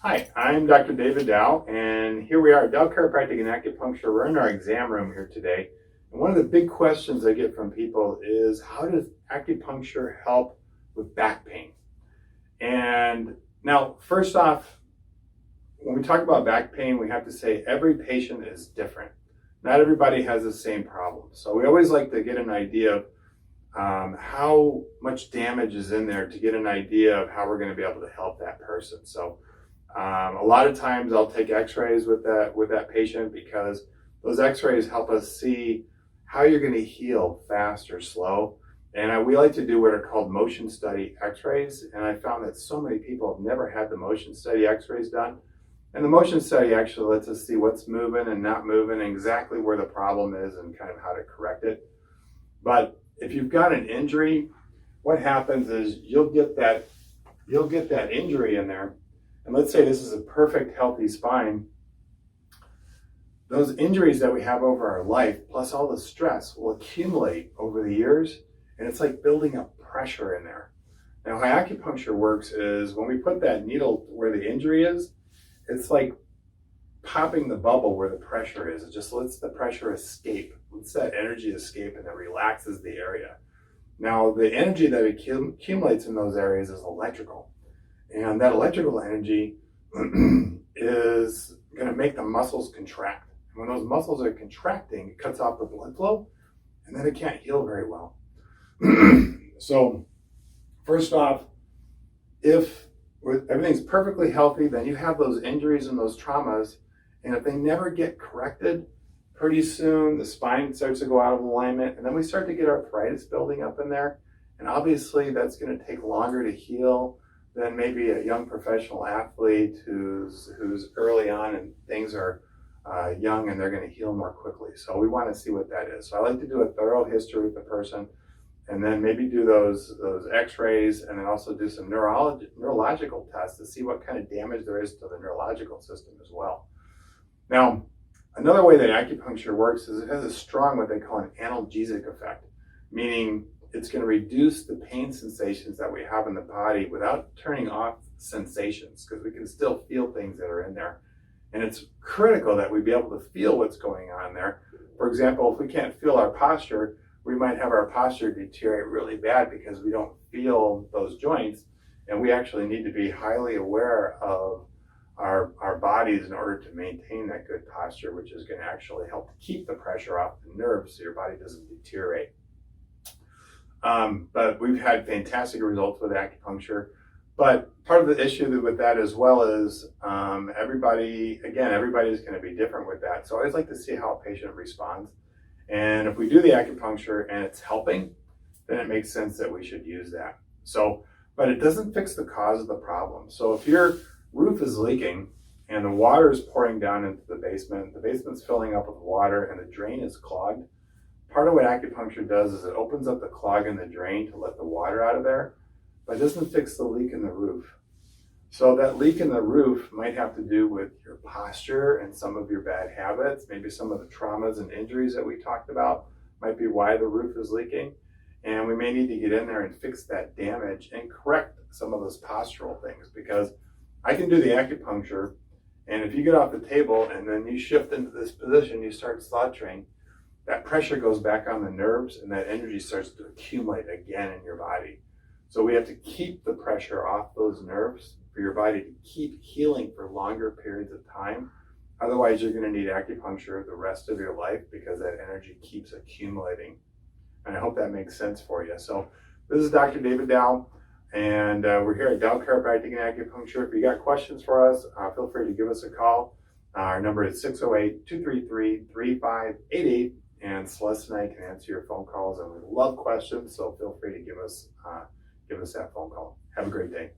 Hi, I'm Dr. David Dow, and here we are at Dow Chiropractic and Acupuncture. We're in our exam room here today. And one of the big questions I get from people is, how does acupuncture help with back pain? And now, first off, when we talk about back pain, we have to say every patient is different. Not everybody has the same problem. So we always like to get an idea of how much damage is in there to get an idea of how we're going to be able to help that person. So a lot of times I'll take x-rays with that patient because those x-rays help us see how you're going to heal fast or slow. And we like to do what are called motion study x-rays. And I found that so many people have never had the motion study x-rays done. And the motion study actually lets us see what's moving and not moving, and exactly where the problem is and kind of how to correct it. But if you've got an injury, what happens is you'll get that injury in there. And let's say this is a perfect, healthy spine. Those injuries that we have over our life, plus all the stress, will accumulate over the years, and it's like building up pressure in there. Now, how acupuncture works is when we put that needle where the injury is, it's like popping the bubble where the pressure is. It just lets the pressure escape, lets that energy escape, and it relaxes the area. Now, the energy that accumulates in those areas is electrical. And that electrical energy is going to make the muscles contract. And when those muscles are contracting, it cuts off the blood flow, and then it can't heal very well. So, first off, if everything's perfectly healthy, then you have those injuries and those traumas, and if they never get corrected, pretty soon the spine starts to go out of alignment, and then we start to get arthritis building up in there. And obviously, that's going to take longer to heal than maybe a young professional athlete who's early on and things are young and they're going to heal more quickly. So we want to see what that is. So I like to do a thorough history with the person, and then maybe do those x-rays, and then also do some neurological tests to see what kind of damage there is to the neurological system as well. Now, another way that acupuncture works is it has a strong, what they call an analgesic effect, meaning it's going to reduce the pain sensations that we have in the body without turning off sensations, because we can still feel things that are in there. And it's critical that we be able to feel what's going on there. For example, if we can't feel our posture, we might have our posture deteriorate really bad because we don't feel those joints. And we actually need to be highly aware of our bodies in order to maintain that good posture, which is going to actually help keep the pressure off the nerves so your body doesn't deteriorate. But we've had fantastic results with acupuncture. But part of the issue with that as well is everybody's going to be different with that. So I always like to see how a patient responds. And if we do the acupuncture and it's helping, then it makes sense that we should use that. So, but it doesn't fix the cause of the problem. So if your roof is leaking and the water is pouring down into the basement's filling up with water and the drain is clogged, part of what acupuncture does is it opens up the clog in the drain to let the water out of there, but it doesn't fix the leak in the roof. So that leak in the roof might have to do with your posture and some of your bad habits. Maybe some of the traumas and injuries that we talked about might be why the roof is leaking. And we may need to get in there and fix that damage and correct some of those postural things, because I can do the acupuncture, and if you get off the table and then you shift into this position, you start slouching, that pressure goes back on the nerves and that energy starts to accumulate again in your body. So we have to keep the pressure off those nerves for your body to keep healing for longer periods of time. Otherwise, you're going to need acupuncture the rest of your life because that energy keeps accumulating. And I hope that makes sense for you. So this is Dr. David Dow, and we're here at Dow Chiropractic and Acupuncture. If you got questions for us, feel free to give us a call. Our number is 608-233-3588. And Celeste and I can answer your phone calls, and we love questions, so feel free to give us that phone call. Have a great day.